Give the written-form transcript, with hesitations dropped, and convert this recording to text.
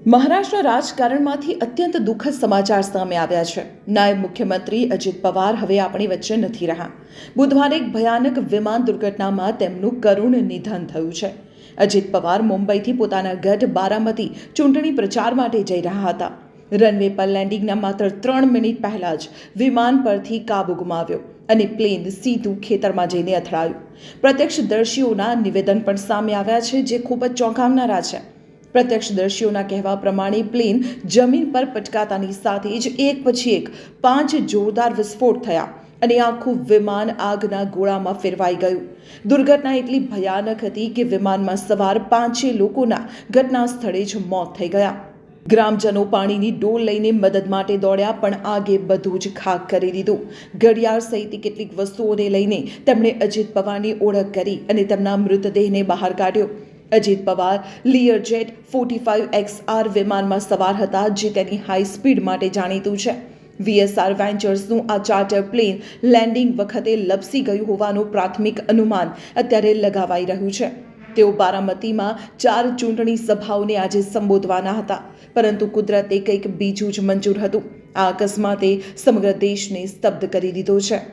મહારાષ્ટ્ર રાજકારણમાંથી અત્યંત દુઃખદ સમાચાર સામે આવ્યા છે। નાયબ મુખ્યમંત્રી અજીત પવાર હવે આપણી વચ્ચે નથી રહ્યા। બુધવારે એક ભયાનક વિમાન દુર્ઘટનામાં તેમનું કરુણ નિધન થયું છે। અજીત પવાર મુંબઈથી પોતાના ગઢ બારામતી ચૂંટણી પ્રચાર માટે જઈ રહ્યા હતા। રનવે પર લેન્ડિંગના માત્ર 3 મિનિટ પહેલા જ વિમાન પરથી કાબુ ગુમાવ્યો અને પ્લેન સીધું ખેતરમાં જઈને અથડાયું। પ્રત્યક્ષદર્શીઓના નિવેદન પણ સામે આવ્યા છે, જે ખૂબ જ ચોંકાવનારા છે। પ્રત્યક્ષદર્શીઓના કહેવા પ્રમાણે પ્લેન જમીન પર પટકાતાની સાથે જ એક પછી એક 5 જોરદાર વિસ્ફોટ થયા અને આખું વિમાન આગના ગોળામાં ફેરવાઈ ગયું। દુર્ઘટના એટલી ભયાનક હતી કે વિમાનમાં સવાર 5 લોકોના ઘટના સ્થળે જ મોત થઈ ગયા। ગ્રામજનો પાણીની ડોલ લઈને મદદ માટે દોડ્યા, પણ આગે બધું જ ખાક કરી દીધું। ઘડિયાળ સહિત કેટલીક વસ્તુઓને લઈને તેમણે અજીત પવારની ઓળખ કરી અને તેમના મૃતદેહને બહાર કાઢ્યો। અજીત પવાર લિયરજેટ 45XR વિમાનમાં સવાર હતા, જે તેની હાઈ સ્પીડ માટે જાણીતું છે। VSR વેન્ચર્સનું આ ચાર્ટર પ્લેન લેન્ડિંગ વખતે લપસી ગયું હોવાનું પ્રાથમિક અનુમાન અત્યારે લગાવાઈ રહ્યું છે। તેઓ બારામતીમાં 4 ચૂંટણી સભાઓને આજે સંબોધવાના હતા, પરંતુ કુદરતે કંઈક બીજું જ મંજૂર હતું। આ અકસ્માતે સમગ્ર દેશને સ્તબ્ધ કરી દીધો છે।